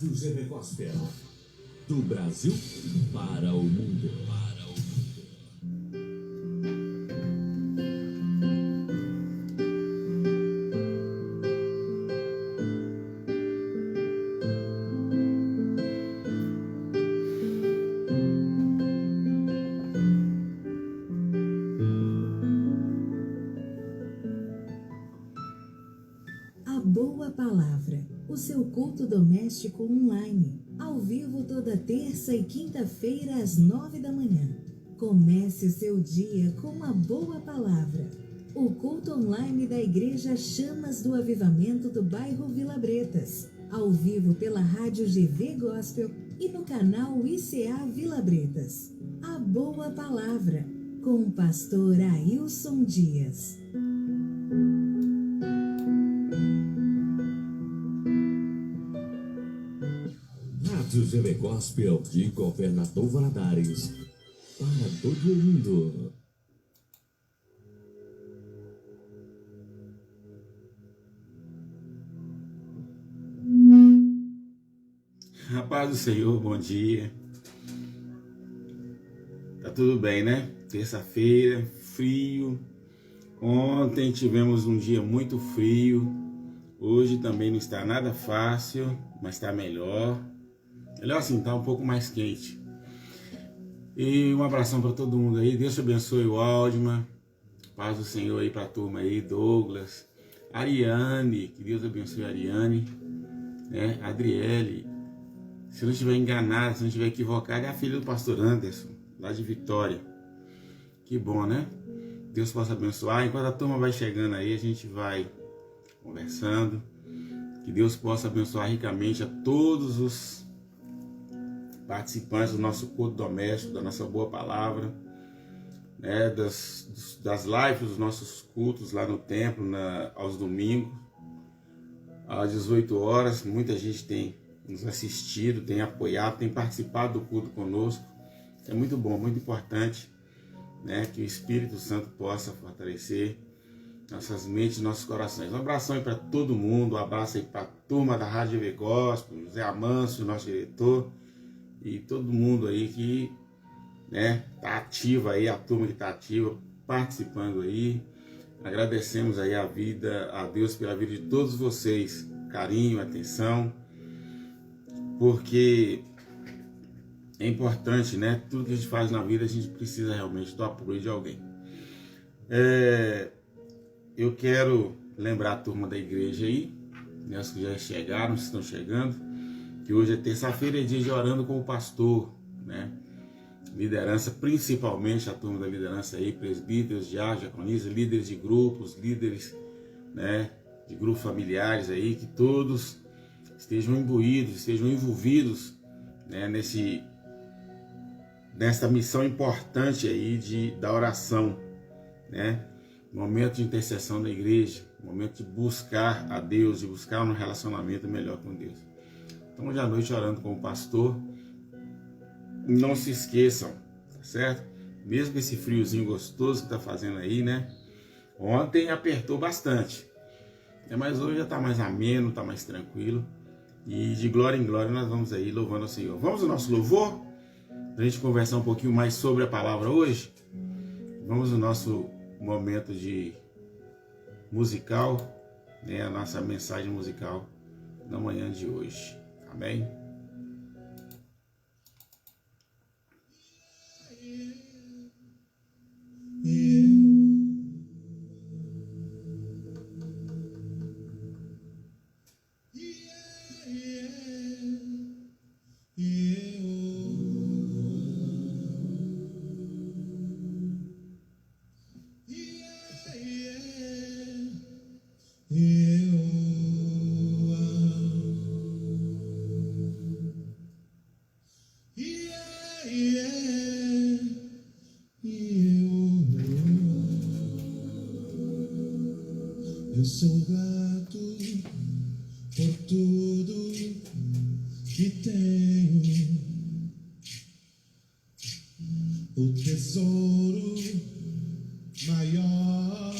Rádio GV Gospel. Do Brasil para o mundo. A Boa Palavra, o seu culto doméstico online, ao vivo toda terça e quinta-feira às 9 da manhã. Comece o seu dia com a Boa Palavra. O culto online da Igreja Chamas do Avivamento do bairro Vila Bretas, ao vivo pela Rádio GV Gospel e no canal ICA Vila Bretas. A Boa Palavra, com o pastor Ailson Dias. Rádio GV Gospel de Governador Valadares para todo mundo. A paz do Senhor, bom dia. Tá tudo bem, né? Terça-feira, frio. Ontem tivemos um dia muito frio. Hoje também não está nada fácil, mas está melhor. Melhor assim, tá um pouco mais quente. E um abração para todo mundo aí. Deus te abençoe, o Aldman. Paz do Senhor aí para a turma aí, Douglas, Ariane, que Deus abençoe a Ariane, né? Adriele. Se não estiver enganado, se não estiver equivocado, é a filha do pastor Anderson, lá de Vitória. Que bom, né? Deus possa abençoar. Enquanto a turma vai chegando aí, a gente vai conversando. Que Deus possa abençoar ricamente a todos os participantes do nosso culto doméstico, da nossa boa palavra, né? Das lives dos nossos cultos lá no templo, aos domingos, às 18 horas. Muita gente tem nos assistido, tem apoiado, tem participado do culto conosco. É muito bom, muito importante, né, que o Espírito Santo possa fortalecer nossas mentes e nossos corações. Um abração aí para todo mundo, um abraço aí para a turma da Rádio GV Gospel, José Amâncio, nosso diretor, e todo mundo aí que, né, tá ativa aí, a turma que tá ativa, participando aí. Agradecemos aí a Deus pela vida de todos vocês, carinho, atenção, porque é importante, né? Tudo que a gente faz na vida, a gente precisa realmente do apoio de alguém. Eu quero lembrar a turma da igreja aí, né, os que já chegaram, os que estão chegando, que hoje é terça-feira, é dia de orando com o pastor, né? Liderança, principalmente a turma da liderança aí, presbíteros, diaconistas, líderes de grupos, líderes, né, de grupos familiares aí, que todos estejam imbuídos, estejam envolvidos, né, nessa missão importante aí da oração, né? Momento de intercessão da igreja, momento de buscar a Deus, de buscar um relacionamento melhor com Deus. Então, hoje à noite, orando com o pastor, não se esqueçam, tá certo? Mesmo esse friozinho gostoso que tá fazendo aí, né? Ontem apertou bastante, mas hoje já tá mais ameno, tá mais tranquilo. E de glória em glória nós vamos aí louvando ao Senhor. Vamos ao nosso louvor? Pra gente conversar um pouquinho mais sobre a palavra hoje. Vamos ao nosso momento de musical, né? A nossa mensagem musical na manhã de hoje. Amém? Eu sou grato por tudo que tenho, o tesouro maior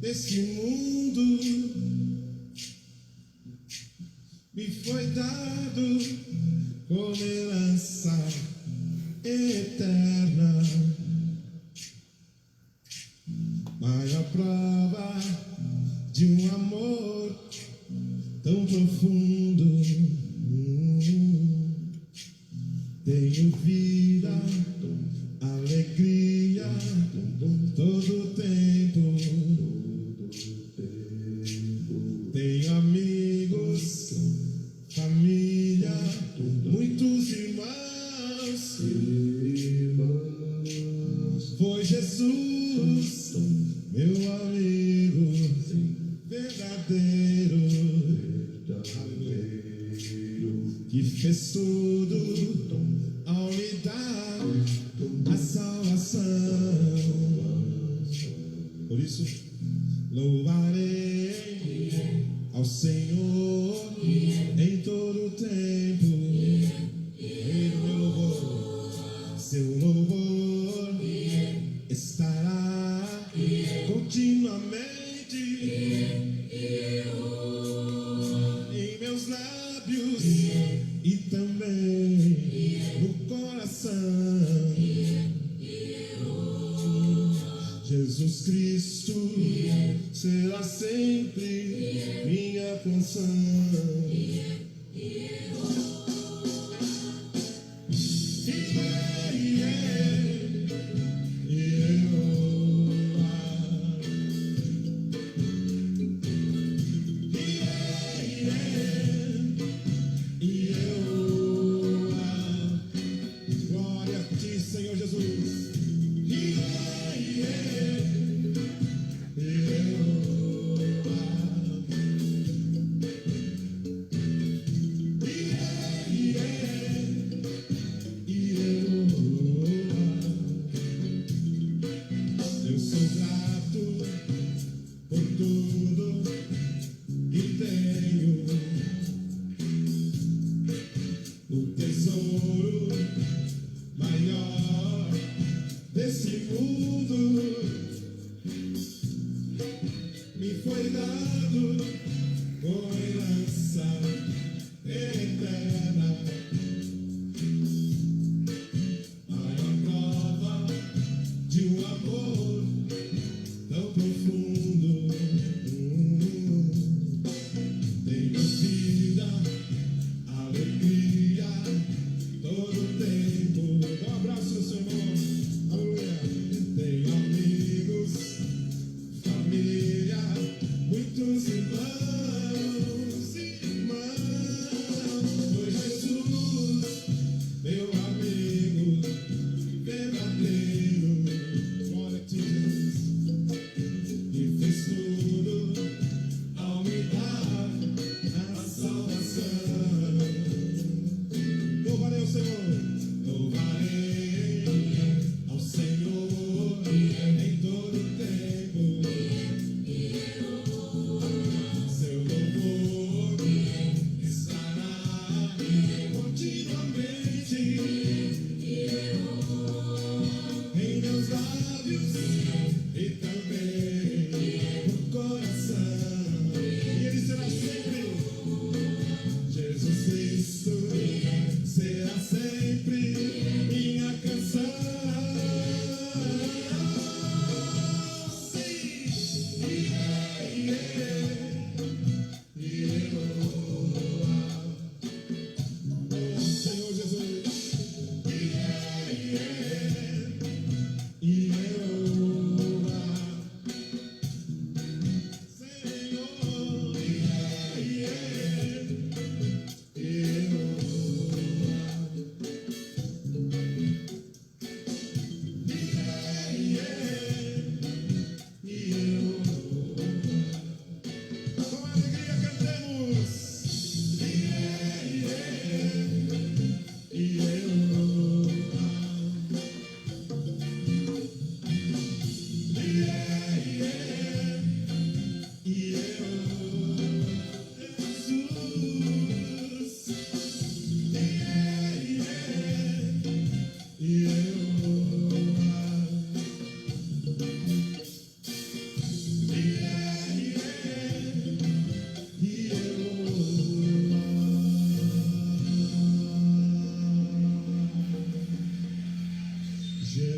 desse mundo me foi dado como herança eterna. Maior prova de um amor tão profundo. Tenho vida, alegria, todo o tempo. Tenho amigos, família, muitos irmãos. Foi Jesus, meu amigo verdadeiro, que fez tudo ao me dar a salvação. Por isso, louvarei ao Senhor em todo o tempo. Em meu louvor, seu louvor estará continuamente em meus lábios e também no coração. Jesus Cristo será sempre minha canção. Glória a ti, Senhor Jesus. Eu sou grato por tudo que tenho. O tesouro maior desse mundo me foi dado com herança eterna. Maior prova de um amor tão profundo. Tenho vida, alegria, todo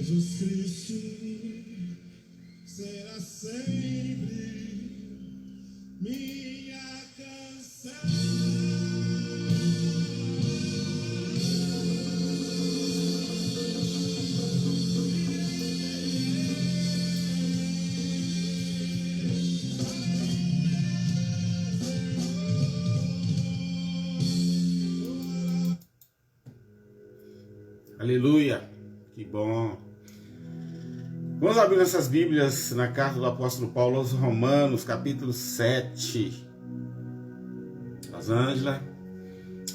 Jesus Cristo será sempre minha canção. Aleluia, que bom. Vamos abrir nossas Bíblias na carta do apóstolo Paulo aos Romanos, capítulo 7. Rosângela,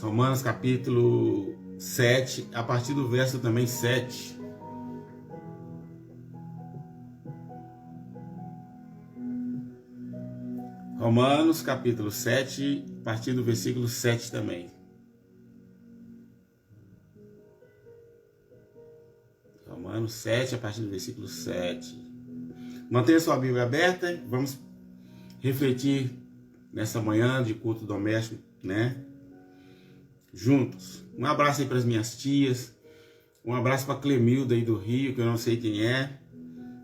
Romanos, capítulo 7, a partir do verso também 7. Romanos, capítulo 7, a partir do versículo 7 também. Romanos 7, a partir do versículo 7. Mantenha sua Bíblia aberta. Vamos refletir nessa manhã de culto doméstico, né? Juntos. Um abraço aí para as minhas tias. Um abraço para a Clemilda aí do Rio, que eu não sei quem é.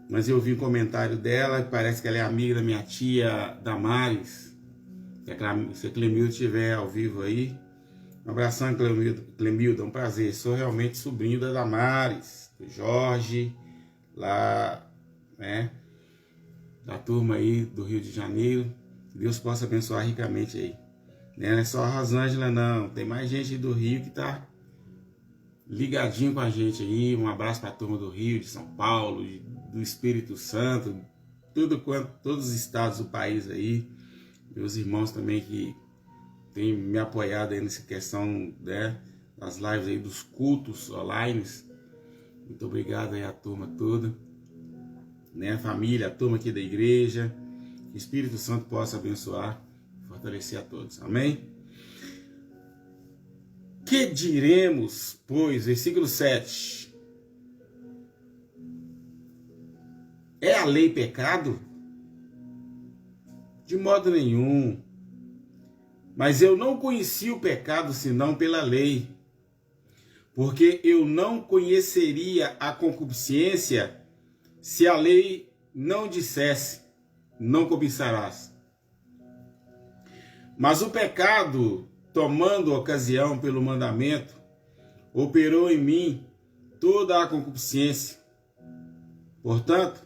Mas eu vi um comentário dela, parece que ela é amiga da minha tia Damares. Se a Clemilda estiver ao vivo aí. Um abração, Clemilda, um prazer. Sou realmente sobrinho da Damares, do Jorge, lá, né, da turma aí do Rio de Janeiro. Que Deus possa abençoar ricamente aí. Não é só a Rosângela, não. Tem mais gente aí do Rio que tá ligadinho com a gente aí. Um abraço para a turma do Rio, de São Paulo, do Espírito Santo, todos os estados do país aí. Meus irmãos também que tem me apoiado aí nessa questão, né, das lives aí, dos cultos online. Muito obrigado aí a turma toda, né, a família, a turma aqui da igreja. Que o Espírito Santo possa abençoar, fortalecer a todos. Amém? Que diremos, pois, versículo 7. É a lei pecado? De modo nenhum. Mas eu não conheci o pecado senão pela lei, porque eu não conheceria a concupiscência se a lei não dissesse, não cobiçarás. Mas o pecado, tomando ocasião pelo mandamento, operou em mim toda a concupiscência. Portanto,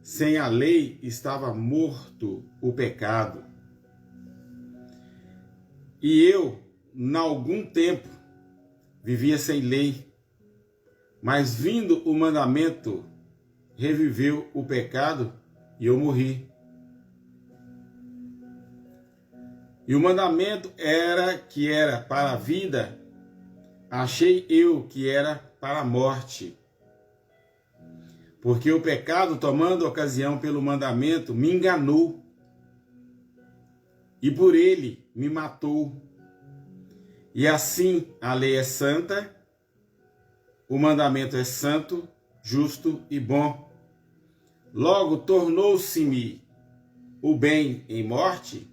sem a lei estava morto o pecado. E eu, em algum tempo, vivia sem lei, mas vindo o mandamento, reviveu o pecado e eu morri. E o mandamento que era para a vida, achei eu que era para a morte. Porque o pecado, tomando ocasião pelo mandamento, me enganou. E por ele me matou. E assim a lei é santa, o mandamento é santo, justo e bom. Logo tornou-se-me o bem em morte?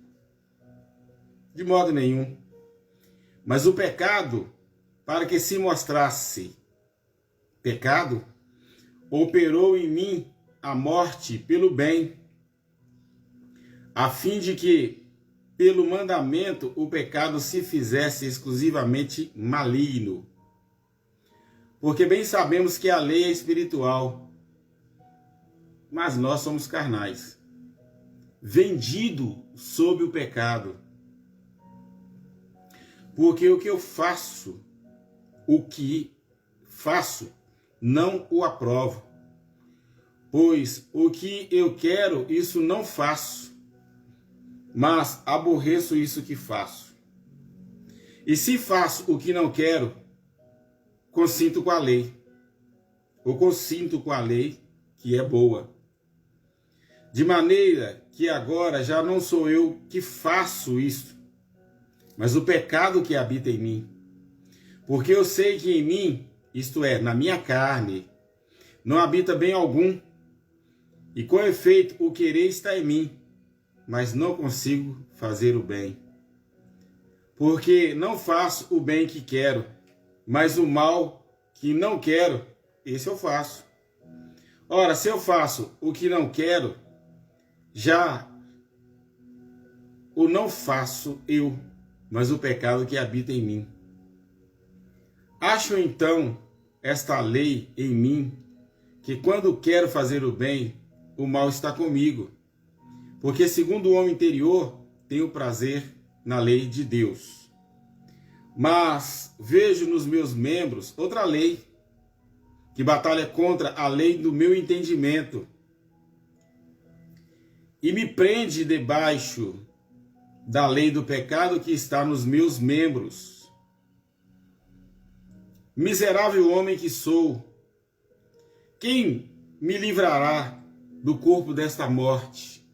De modo nenhum. Mas o pecado, para que se mostrasse pecado, operou em mim a morte pelo bem, a fim de que, pelo mandamento, o pecado se fizesse exclusivamente maligno. Porque bem sabemos que a lei é espiritual, mas nós somos carnais, vendido sob o pecado. Porque o que faço, não o aprovo. Pois o que eu quero, isso não faço, mas aborreço isso que faço. E se faço o que não quero, consinto com a lei, ou consinto com a lei que é boa. De maneira que agora já não sou eu que faço isso, mas o pecado que habita em mim. Porque eu sei que em mim, isto é, na minha carne, não habita bem algum. E com efeito, o querer está em mim, mas não consigo fazer o bem. Porque não faço o bem que quero, mas o mal que não quero, esse eu faço. Ora, se eu faço o que não quero, já o não faço eu, mas o pecado que habita em mim. Acho então esta lei em mim, que quando quero fazer o bem, o mal está comigo. Porque segundo o homem interior, tenho prazer na lei de Deus. Mas vejo nos meus membros outra lei, que batalha contra a lei do meu entendimento, e me prende debaixo da lei do pecado que está nos meus membros. Miserável homem que sou, quem me livrará do corpo desta morte?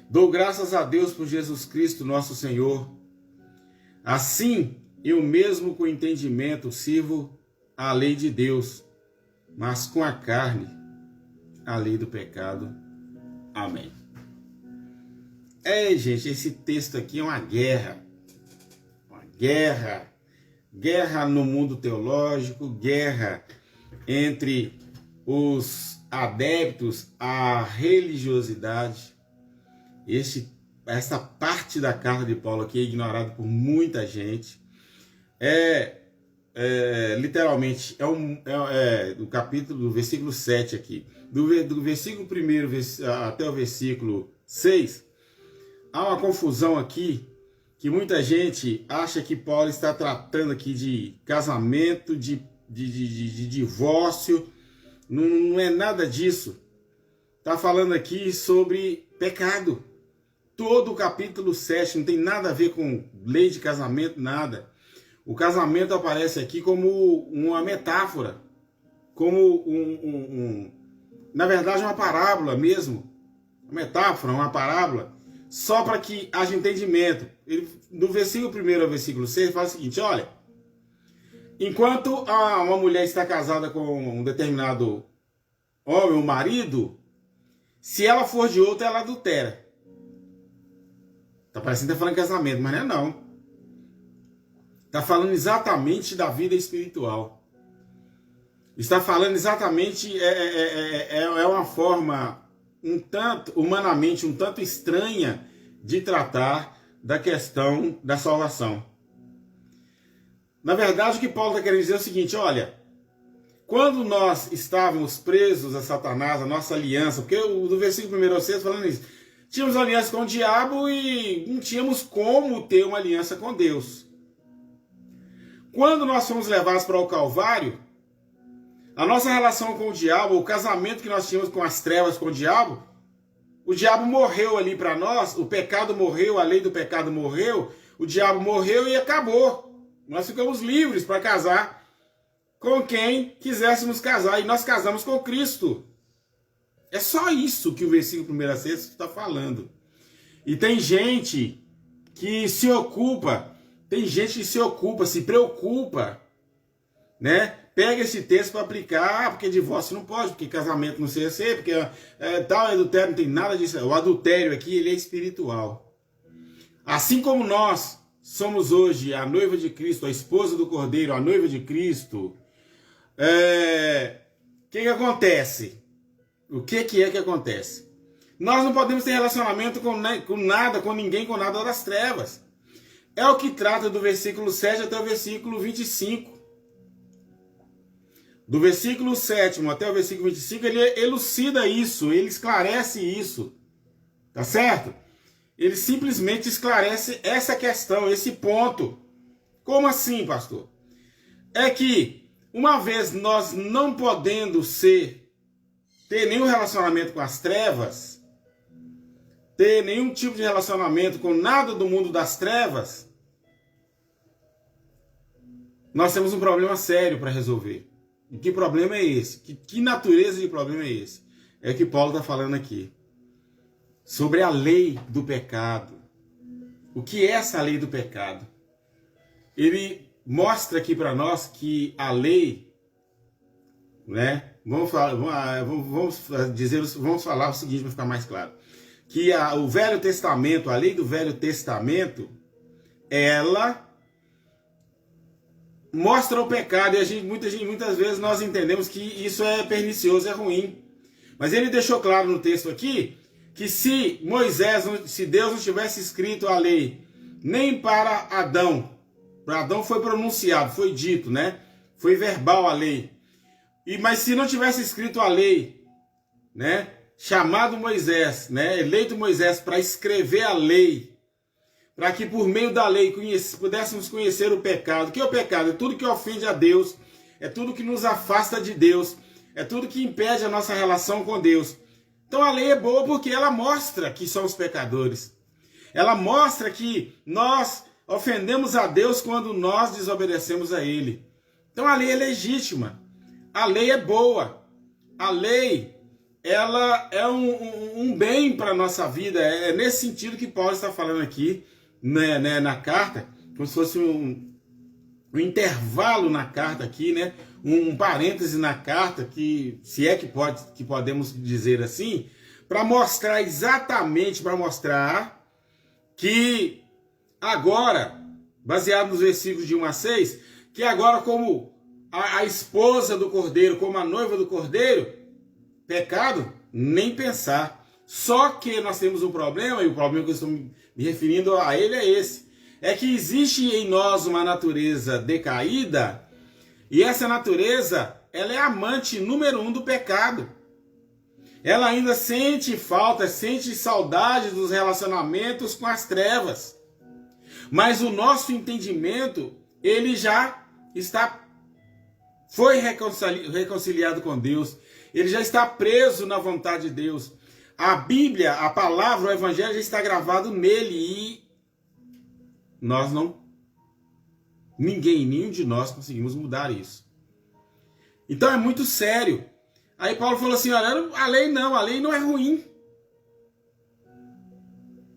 Dou graças a Deus por Jesus Cristo, nosso Senhor. Assim, eu mesmo com entendimento sirvo a lei de Deus, mas com a carne, a lei do pecado. Amém. Gente, esse texto aqui é uma guerra. Uma guerra. Guerra no mundo teológico, guerra entre os adeptos à religiosidade. Essa parte da carta de Paulo aqui é ignorada por muita gente. Literalmente, do capítulo, do versículo 7 aqui, do versículo 1 até o versículo 6, há uma confusão aqui, que muita gente acha que Paulo está tratando aqui de casamento, de divórcio. Não é nada disso. Está falando aqui sobre pecado. Todo o capítulo 7 não tem nada a ver com lei de casamento, nada. O casamento aparece aqui como uma metáfora, como na verdade, uma parábola mesmo. Uma metáfora, uma parábola, só para que haja entendimento. Do versículo 1 ao versículo 6, fala o seguinte: olha, enquanto uma mulher está casada com um determinado homem, um marido, se ela for de outro, ela adultera. Tá parecendo que tá falando de casamento, mas não é não. Está falando exatamente da vida espiritual. Está falando exatamente, uma forma humanamente um tanto estranha de tratar da questão da salvação. Na verdade, o que Paulo está querendo dizer é o seguinte: olha, quando nós estávamos presos a Satanás, a nossa aliança, porque do versículo 1 ao 6 falando isso, tínhamos aliança com o diabo e não tínhamos como ter uma aliança com Deus. Quando nós fomos levados para o Calvário, a nossa relação com o diabo, o casamento que nós tínhamos com as trevas, com o diabo morreu ali para nós, o pecado morreu, a lei do pecado morreu, o diabo morreu e acabou. Nós ficamos livres para casar com quem quiséssemos casar, e nós casamos com Cristo. É só isso que o versículo 1 a 6 está falando. E tem gente que se ocupa, se preocupa, né? Pega esse texto para aplicar, porque divórcio não pode, porque casamento não sei ser, porque tal adultério não tem nada disso. O adultério aqui, ele é espiritual. Assim como nós somos hoje a noiva de Cristo, a esposa do Cordeiro, a noiva de Cristo, o que acontece? O que é que acontece? Nós não podemos ter relacionamento com nada, com ninguém, com nada das trevas. É o que trata do versículo 7 até o versículo 25. Do versículo 7 até o versículo 25, ele elucida isso, ele esclarece isso. Tá certo? Ele simplesmente esclarece essa questão, esse ponto. Como assim, pastor? É que, uma vez nós não podendo ter nenhum relacionamento com as trevas, ter nenhum tipo de relacionamento com nada do mundo das trevas, nós temos um problema sério para resolver. E que problema é esse? Que natureza de problema é esse? É o que Paulo está falando aqui. Sobre a lei do pecado. O que é essa lei do pecado? Ele mostra aqui para nós que a lei, né? Vamos falar o seguinte para ficar mais claro. Que o Velho Testamento, a lei do Velho Testamento, ela mostra o pecado, e muitas vezes nós entendemos que isso é pernicioso, é ruim. Mas ele deixou claro no texto aqui que se Deus não tivesse escrito a lei nem para Adão foi pronunciado, foi dito, né? Foi verbal a lei. Mas se não tivesse escrito a lei, né? Chamado Moisés, né? Eleito Moisés para escrever a lei, para que por meio da lei pudéssemos conhecer o pecado. O que é o pecado? É tudo que ofende a Deus, é tudo que nos afasta de Deus, é tudo que impede a nossa relação com Deus. Então a lei é boa porque ela mostra que somos pecadores. Ela mostra que nós ofendemos a Deus quando nós desobedecemos a Ele. Então a lei é legítima, a lei é boa, a lei ela é um bem para a nossa vida. É nesse sentido que Paulo está falando aqui, né, na carta, como se fosse um intervalo na carta aqui, né? Um parêntese na carta, que se é que podemos dizer assim, para mostrar que agora, baseado nos versículos de 1 a 6, que agora como a esposa do Cordeiro, como a noiva do Cordeiro, pecado, nem pensar. Só que nós temos um problema, e o problema que eu estou me referindo a ele é esse. É que existe em nós uma natureza decaída, e essa natureza, ela é amante número 1 do pecado. Ela ainda sente falta, sente saudade dos relacionamentos com as trevas. Mas o nosso entendimento, ele já foi reconciliado com Deus. Ele já está preso na vontade de Deus. A Bíblia, a palavra, o Evangelho já está gravado nele e nenhum de nós conseguimos mudar isso. Então é muito sério. Aí Paulo falou assim, olha, a lei não é ruim.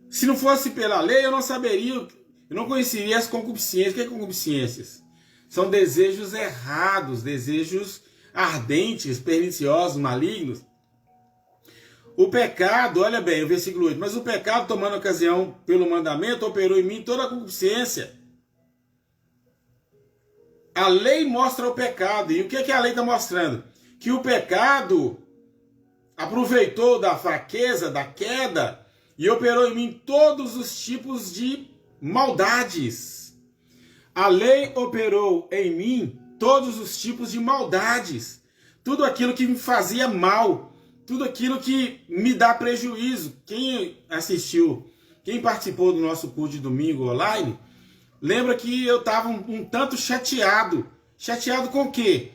Se não fosse pela lei, eu não conheceria as concupiscências. O que é concupiscências? São desejos errados, desejos ardentes, perniciosos, malignos. O pecado, olha bem, o versículo 8, mas o pecado, tomando ocasião pelo mandamento, operou em mim toda a concupiscência. A lei mostra o pecado. E o que é que a lei está mostrando? Que o pecado aproveitou da fraqueza, da queda, e operou em mim todos os tipos de maldades. A lei operou em mim todos os tipos de maldades. Tudo aquilo que me fazia mal. Tudo aquilo que me dá prejuízo. Quem assistiu, quem participou do nosso curso de domingo online, lembra que eu estava um tanto chateado. Chateado com o quê?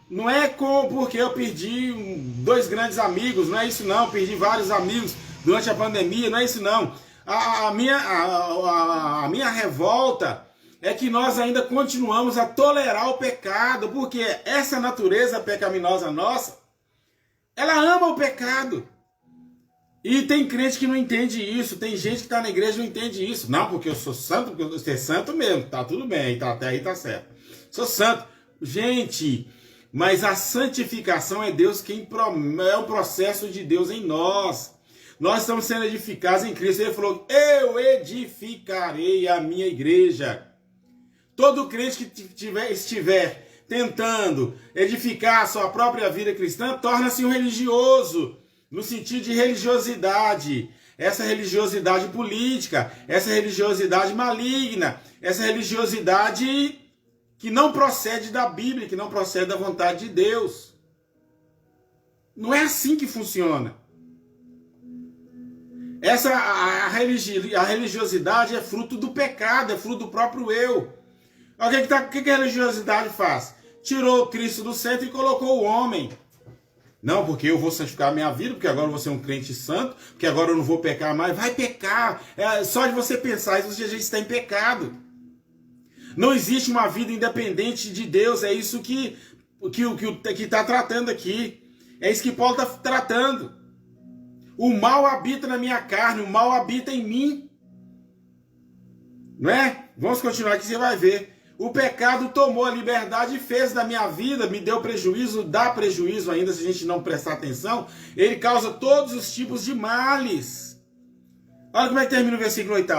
Não é porque eu perdi 2 grandes amigos, não é isso não. Perdi vários amigos durante a pandemia, não é isso não. A minha revolta é que nós ainda continuamos a tolerar o pecado, porque essa natureza pecaminosa nossa, ela ama o pecado. E tem crente que não entende isso, tem gente que está na igreja e não entende isso. Não, porque eu sou santo, porque eu sou santo mesmo, tá tudo bem, até aí tá certo. Sou santo. Gente, mas a santificação é Deus quem é o processo de Deus em nós. Nós estamos sendo edificados em Cristo. Ele falou, eu edificarei a minha igreja. Todo crente que estiver tentando edificar a sua própria vida cristã, torna-se um religioso, no sentido de religiosidade. Essa religiosidade política, essa religiosidade maligna, essa religiosidade que não procede da Bíblia, que não procede da vontade de Deus. Não é assim que funciona. A religiosidade é fruto do pecado, é fruto do próprio eu. O que a religiosidade faz? Tirou Cristo do centro e colocou o homem. Não, porque eu vou santificar a minha vida, porque agora eu vou ser um crente santo, porque agora eu não vou pecar mais. Vai pecar. Só de você pensar isso, você já está em pecado. Não existe uma vida independente de Deus. É isso que está tratando aqui. É isso que Paulo está tratando. O mal habita na minha carne, o mal habita em mim. Não é? Vamos continuar aqui, você vai ver. O pecado tomou a liberdade e fez da minha vida, me deu prejuízo, dá prejuízo ainda se a gente não prestar atenção. Ele causa todos os tipos de males. Olha como é que termina o versículo 8.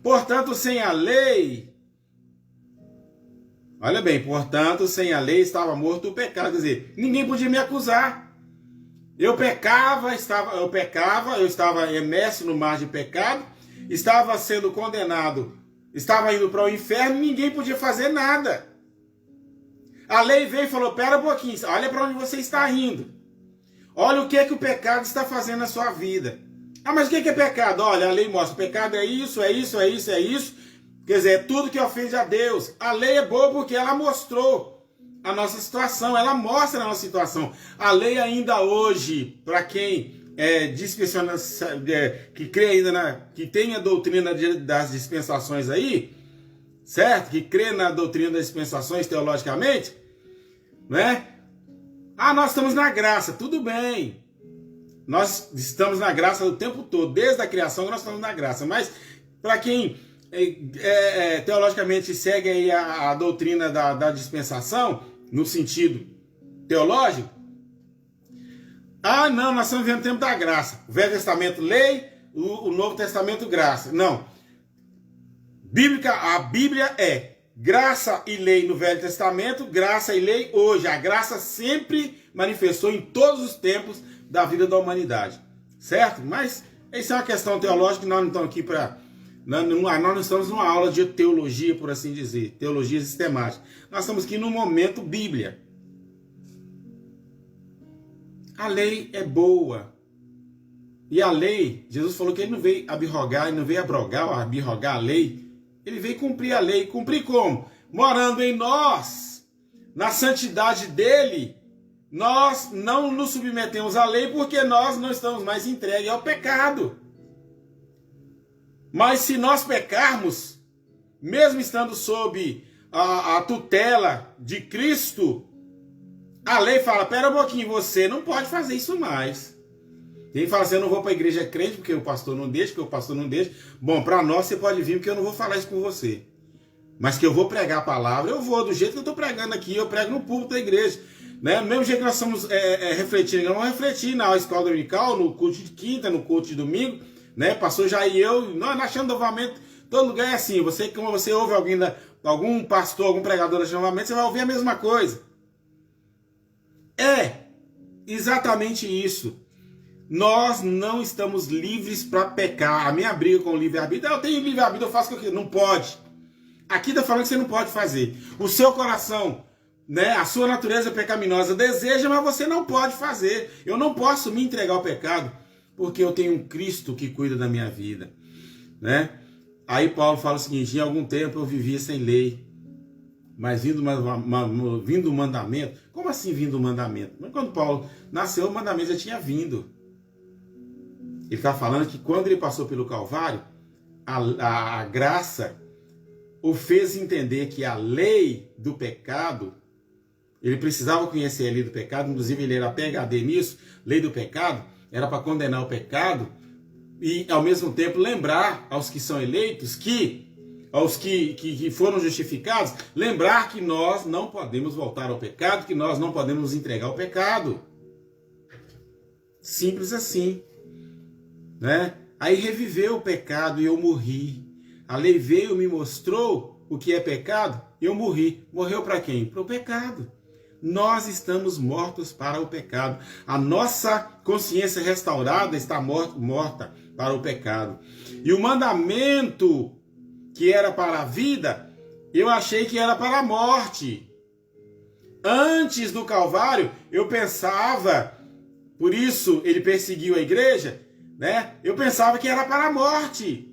Portanto, sem a lei... Olha bem, portanto, sem a lei estava morto o pecado. Quer dizer, ninguém podia me acusar. Eu estava imerso no mar de pecado, estava sendo condenado, estava indo para o inferno, ninguém podia fazer nada. A lei veio e falou, pera um pouquinho, olha para onde você está indo. Olha o que o pecado está fazendo na sua vida. Ah, mas o que é pecado? Olha, a lei mostra, o pecado é isso, é isso, é isso, é isso. Quer dizer, é tudo que ofende a Deus. A lei é boa porque ela mostrou a nossa situação, ela mostra a nossa situação. A lei ainda hoje, para quem que crê ainda que tem a doutrina das dispensações aí, certo? Que crê na doutrina das dispensações teologicamente, né? Ah, nós estamos na graça, tudo bem. Nós estamos na graça o tempo todo, desde a criação nós estamos na graça. Mas para quem teologicamente segue aí a doutrina da dispensação, no sentido teológico, ah, não, nós estamos vivendo o tempo da graça. O Velho Testamento, lei, o Novo Testamento, graça. Não. A Bíblia é graça e lei no Velho Testamento, graça e lei hoje. A graça sempre manifestou em todos os tempos da vida da humanidade. Certo? Mas isso é uma questão teológica que nós não estamos aqui para... Nós não estamos numa aula de teologia, por assim dizer. Teologia sistemática. Nós estamos aqui no momento Bíblia. A lei é boa. E a lei, Jesus falou que ele não veio abrogar, ele não veio abrogar a lei. Ele veio cumprir a lei. Cumprir como? Morando em nós, na santidade dele. Nós não nos submetemos à lei porque nós não estamos mais entregues ao pecado. Mas se nós pecarmos, mesmo estando sob a tutela de Cristo, a lei fala, pera um pouquinho, você não pode fazer isso mais. Quem fala assim, eu não vou para a igreja crente porque o pastor não deixa, Bom, para nós você pode vir porque eu não vou falar isso com você. Mas que eu vou pregar a palavra, eu vou, do jeito que eu estou pregando aqui, eu prego no púlpito da igreja. Né? Do mesmo jeito que nós estamos refletindo, nós vamos refletir na escola dominical, no culto de quinta, no culto de domingo, né? Pastor Jair e eu, nós achamos novamente, todo lugar é assim, como você ouve algum pastor, algum pregador achando novamente, você vai ouvir a mesma coisa. É exatamente isso. Nós não estamos livres para pecar. A minha briga com o livre-arbítrio, eu tenho livre-arbítrio, eu faço o que eu quero. Não pode. Aqui está falando que você não pode fazer. O seu coração, né, a sua natureza pecaminosa deseja, mas você não pode fazer. Eu não posso me entregar ao pecado, porque eu tenho um Cristo que cuida da minha vida. Né? Aí Paulo fala o seguinte, em algum tempo eu vivia sem lei, mas vindo o mandamento. Como assim vindo o mandamento? Mas quando Paulo nasceu, o mandamento já tinha vindo. Ele está falando que quando ele passou pelo Calvário, a graça o fez entender que a lei do pecado, ele precisava conhecer a lei do pecado, inclusive ele era PhD nisso, lei do pecado, era para condenar o pecado e ao mesmo tempo lembrar aos que são eleitos aos que foram justificados, lembrar que nós não podemos voltar ao pecado, que nós não podemos nos entregar ao pecado. Simples assim. Né? Aí reviveu o pecado e eu morri. A lei veio e me mostrou o que é pecado e eu morri. Morreu para quem? Para o pecado. Nós estamos mortos para o pecado. A nossa consciência restaurada está morta para o pecado. E o mandamento que era para a vida, eu achei que era para a morte. Antes do Calvário, eu pensava, por isso ele perseguiu a igreja, né? Eu pensava que era para a morte.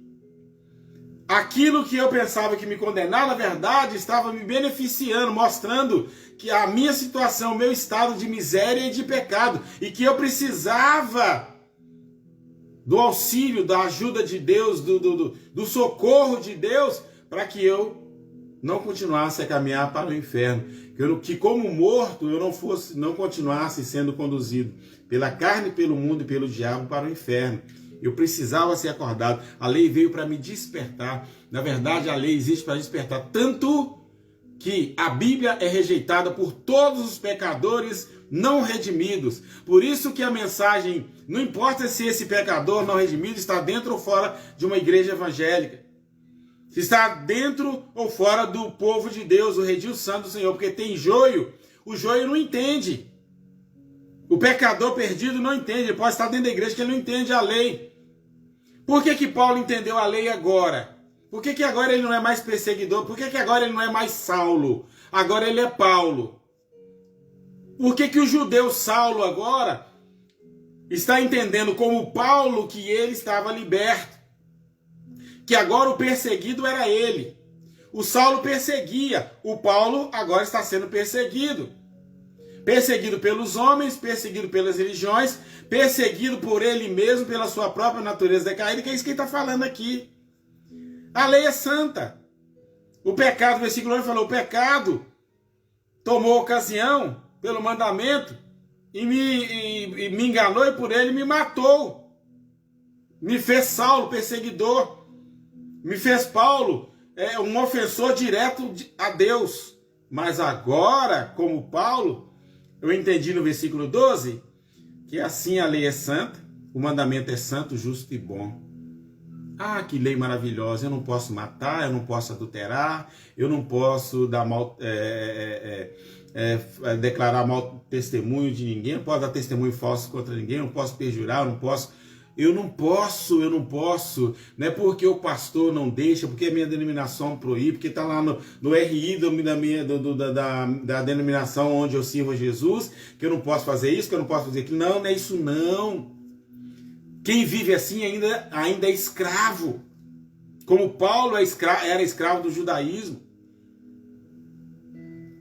Aquilo que eu pensava que me condenava, na verdade, estava me beneficiando, mostrando que a minha situação, o meu estado de miséria e de pecado, e que eu precisava do auxílio, da ajuda de Deus, do socorro de Deus, para que eu não continuasse a caminhar para o inferno. Que como morto eu não continuasse sendo conduzido pela carne, pelo mundo e pelo diabo para o inferno. Eu precisava ser acordado. A lei veio para me despertar. Na verdade, a lei existe para despertar. Tanto que a Bíblia é rejeitada por todos os pecadores não redimidos. Por isso que a mensagem, não importa se esse pecador não redimido está dentro ou fora de uma igreja evangélica. Se está dentro ou fora do povo de Deus, o redil santo do Senhor, porque tem joio, o joio não entende. O pecador perdido não entende, ele pode estar dentro da igreja que ele não entende a lei. Por que Paulo entendeu a lei agora? Por que agora ele não é mais perseguidor? Por que agora ele não é mais Saulo? Agora ele é Paulo. Por que o judeu Saulo agora está entendendo como Paulo que ele estava liberto? Que agora o perseguido era ele. O Saulo perseguia, o Paulo agora está sendo perseguido. Perseguido pelos homens, perseguido pelas religiões, perseguido por ele mesmo, pela sua própria natureza decaída, que é isso que ele está falando aqui. A lei é santa. O pecado, o versículo 1 falou, o pecado tomou ocasião pelo mandamento e me enganou e por ele me matou. Me fez Saulo, perseguidor. Me fez Paulo, um ofensor direto a Deus. Mas agora, como Paulo, eu entendi no versículo 12, que assim a lei é santa, o mandamento é santo, justo e bom. Ah, que lei maravilhosa, eu não posso matar, eu não posso adulterar, eu não posso dar declarar mau testemunho de ninguém, eu não posso dar testemunho falso contra ninguém, eu não posso perjurar, eu não posso, não é porque o pastor não deixa, porque a minha denominação proíbe, porque está lá no RI da denominação onde eu sirvo a Jesus, que eu não posso fazer isso, que eu não posso fazer aquilo. Não, não é isso não. Quem vive assim ainda é escravo. Como Paulo era escravo do judaísmo.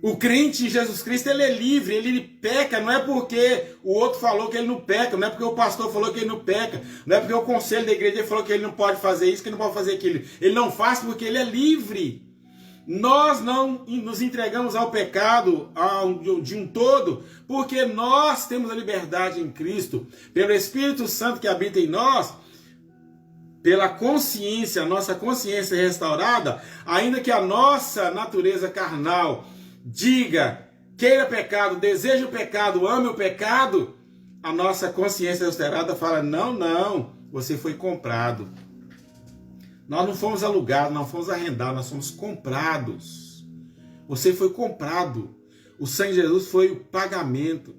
O crente em Jesus Cristo, ele é livre, ele peca, não é porque o outro falou que ele não peca, não é porque o pastor falou que ele não peca, não é porque o conselho da igreja falou que ele não pode fazer isso, que ele não pode fazer aquilo. Ele não faz porque ele é livre. Nós não nos entregamos ao pecado de um todo, porque nós temos a liberdade em Cristo, pelo Espírito Santo que habita em nós, pela consciência, a nossa consciência restaurada, ainda que a nossa natureza carnal diga, queira pecado, deseje o pecado, ame o pecado, a nossa consciência restaurada fala, não, você foi comprado. Nós não fomos alugados, não fomos arrendados, nós fomos comprados. Você foi comprado. O sangue de Jesus foi o pagamento.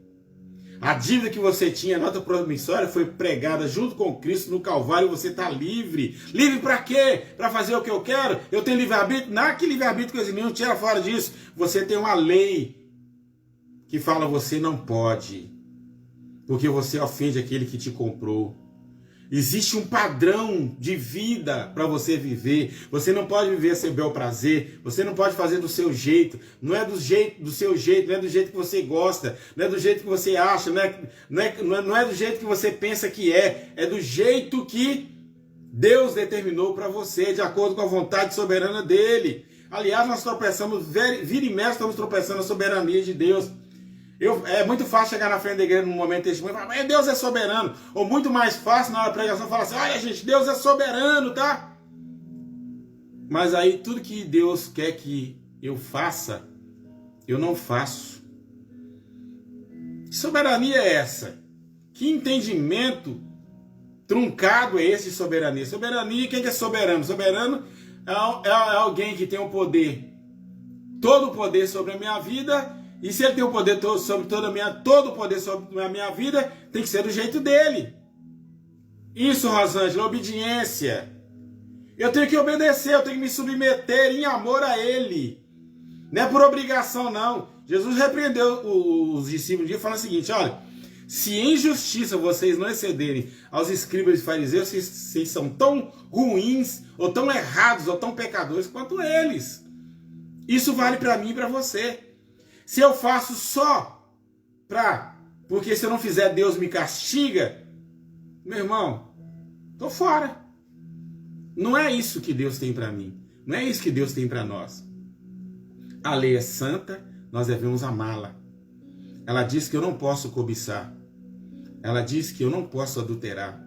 A dívida que você tinha, a nota promissória, foi pregada junto com Cristo no Calvário e você está livre. Livre para quê? Para fazer o que eu quero? Eu tenho livre-arbítrio? Não, que livre-arbítrio, coisa nenhuma, tira fora disso. Você tem uma lei que fala você não pode, porque você ofende aquele que te comprou. Existe um padrão de vida para você viver. Você não pode viver sem bel prazer. Você não pode fazer do seu jeito. Não é do seu jeito, não é do jeito que você gosta, não é do jeito que você acha, não é do jeito que você pensa que é. É do jeito que Deus determinou para você, de acordo com a vontade soberana dele. Aliás, nós tropeçamos, vira e mexe, estamos tropeçando na soberania de Deus. É muito fácil chegar na frente da igreja num momento de testemunho e falar, mas Deus é soberano. Ou muito mais fácil na hora da pregação falar assim, olha gente, Deus é soberano, tá? Mas aí tudo que Deus quer que eu faça, eu não faço. Que soberania é essa? Que entendimento truncado é esse de soberania? Soberania, quem que é soberano? Soberano é alguém que tem o poder, todo o poder sobre a minha vida. E se ele tem o poder sobre todo o poder sobre a minha vida, tem que ser do jeito dele. Isso, Rosângela, obediência. Eu tenho que obedecer, eu tenho que me submeter em amor a ele. Não é por obrigação, não. Jesus repreendeu os discípulos falando o seguinte, olha, se em justiça vocês não excederem aos escribas e fariseus, vocês são tão ruins, ou tão errados, ou tão pecadores quanto eles. Isso vale para mim e para você. Se eu faço só porque se eu não fizer Deus me castiga, meu irmão, tô fora. Não é isso que Deus tem para mim. Não é isso que Deus tem para nós. A lei é santa, nós devemos amá-la. Ela diz que eu não posso cobiçar. Ela diz que eu não posso adulterar.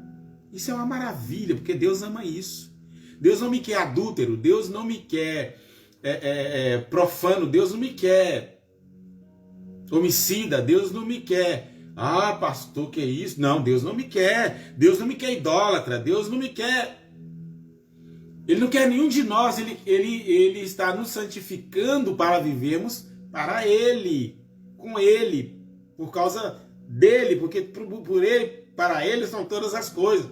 Isso é uma maravilha, porque Deus ama isso. Deus não me quer adúltero, Deus não me quer profano, Deus não me quer homicida, Deus não me quer. Ah, pastor, que é isso? Não, Deus não me quer. Deus não me quer idólatra, Deus não me quer. Ele não quer nenhum de nós, ele está nos santificando para vivermos para Ele, com Ele, por causa dele, porque por Ele, para Ele são todas as coisas.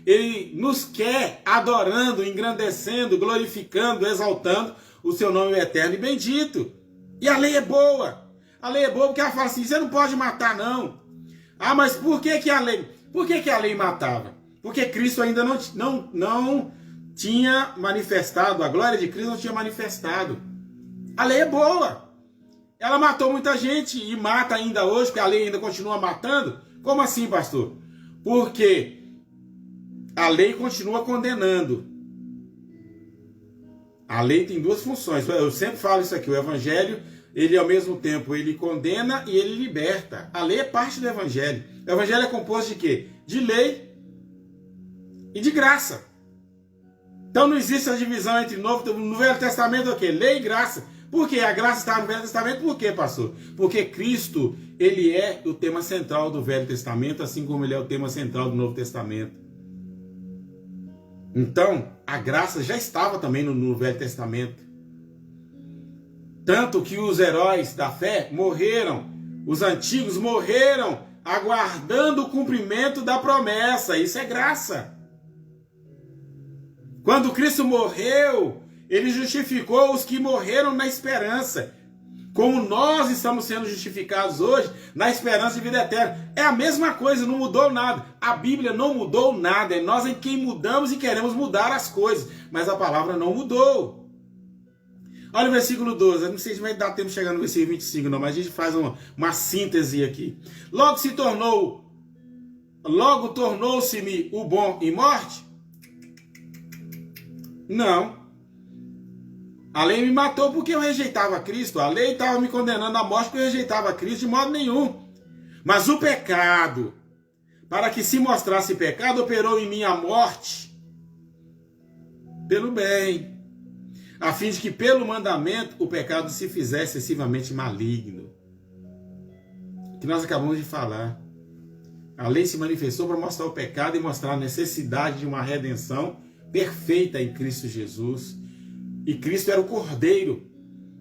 Ele nos quer adorando, engrandecendo, glorificando, exaltando o seu nome eterno e bendito. E a lei é boa. A lei é boa porque ela fala assim, você não pode matar não. Ah, mas por que a lei? Por que a lei matava? Porque Cristo ainda não tinha manifestado, a glória de Cristo não tinha manifestado. A lei é boa. Ela matou muita gente e mata ainda hoje, porque a lei ainda continua matando. Como assim, pastor? Porque a lei continua condenando. A lei tem duas funções. Eu sempre falo isso aqui. O evangelho, ele ao mesmo tempo, ele condena e ele liberta. A lei é parte do evangelho. O evangelho é composto de quê? De lei e de graça. Então não existe a divisão entre no Velho Testamento o quê? Lei e graça. Por quê? A graça está no Velho Testamento. Por quê, pastor? Porque Cristo, ele é o tema central do Velho Testamento, assim como ele é o tema central do Novo Testamento. Então, a graça já estava também no Velho Testamento. Tanto que os heróis da fé morreram, os antigos morreram, aguardando o cumprimento da promessa. Isso é graça. Quando Cristo morreu, ele justificou os que morreram na esperança. Como nós estamos sendo justificados hoje na esperança de vida eterna. É a mesma coisa, não mudou nada. A Bíblia não mudou nada. É nós em quem mudamos e queremos mudar as coisas. Mas a palavra não mudou. Olha o versículo 12. Eu não sei se vai dar tempo de chegar no versículo 25, não, mas a gente faz uma síntese aqui. Logo tornou-se-me o bom em morte? Não. A lei me matou porque eu rejeitava Cristo. A lei estava me condenando à morte porque eu rejeitava Cristo de modo nenhum. Mas o pecado, para que se mostrasse pecado, operou em mim a morte pelo bem, a fim de que pelo mandamento o pecado se fizesse excessivamente maligno. Que nós acabamos de falar. A lei se manifestou para mostrar o pecado e mostrar a necessidade de uma redenção perfeita em Cristo Jesus. E Cristo era o Cordeiro.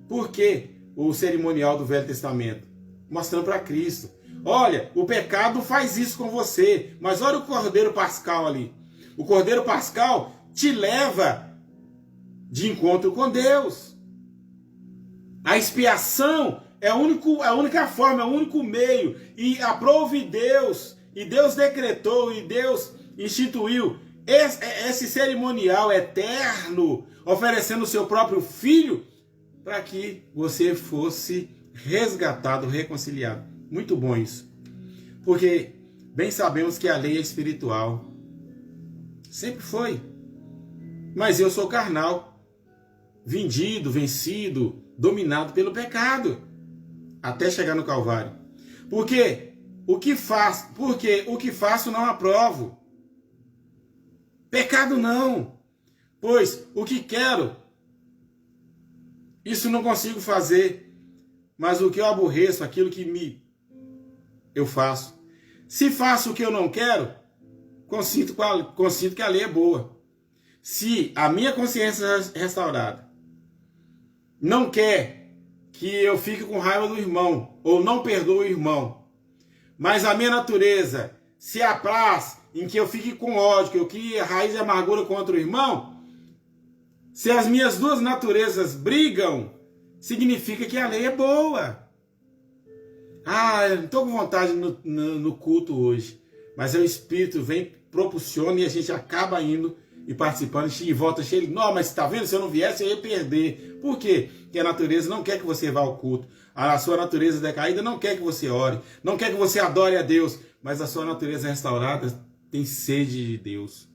Por que o cerimonial do Velho Testamento? Mostrando para Cristo. Olha, o pecado faz isso com você. Mas olha o Cordeiro Pascal ali. O Cordeiro Pascal te leva de encontro com Deus. A expiação é a única forma, é o único meio. E aprove Deus. E Deus decretou e Deus instituiu esse cerimonial eterno, oferecendo o seu próprio filho para que você fosse resgatado, reconciliado. Muito bom isso. Porque bem sabemos que a lei é espiritual. Sempre foi. Mas eu sou carnal, vendido, vencido, dominado pelo pecado, até chegar no Calvário. Porque o que faço não aprovo. Pecado não. Pois o que quero, isso não consigo fazer. Mas o que eu aborreço, aquilo que eu faço. Se faço o que eu não quero, consinto que a lei é boa. Se a minha consciência restaurada não quer que eu fique com raiva do irmão, ou não perdoe o irmão, mas a minha natureza se apraz em que eu fique com ódio, que eu crie raiz de amargura contra o irmão, se as minhas duas naturezas brigam, significa que a lei é boa. Ah, eu não estou com vontade no culto hoje, mas o Espírito vem, propulsiona e a gente acaba indo e participando e volta cheio. Não, mas está vendo? Se eu não viesse, eu ia perder. Por quê? Porque a natureza não quer que você vá ao culto. A sua natureza decaída não quer que você ore, não quer que você adore a Deus, mas a sua natureza restaurada tem sede de Deus.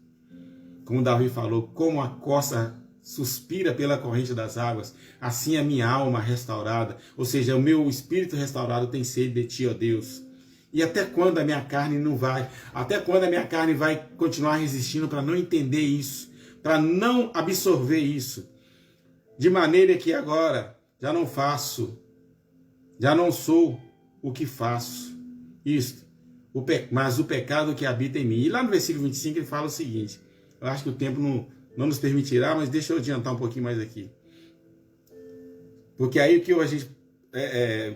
Como Davi falou, como a costa suspira pela corrente das águas, assim a minha alma restaurada, ou seja, o meu espírito restaurado tem sede de ti, ó Deus. E até quando a minha carne não vai? Até quando a minha carne vai continuar resistindo para não entender isso, para não absorver isso? De maneira que agora já não faço, já não sou o que faço. Isto. Mas o pecado que habita em mim. E lá no versículo 25 ele fala o seguinte. Eu acho que o tempo não nos permitirá, mas deixa eu adiantar um pouquinho mais aqui. Porque aí o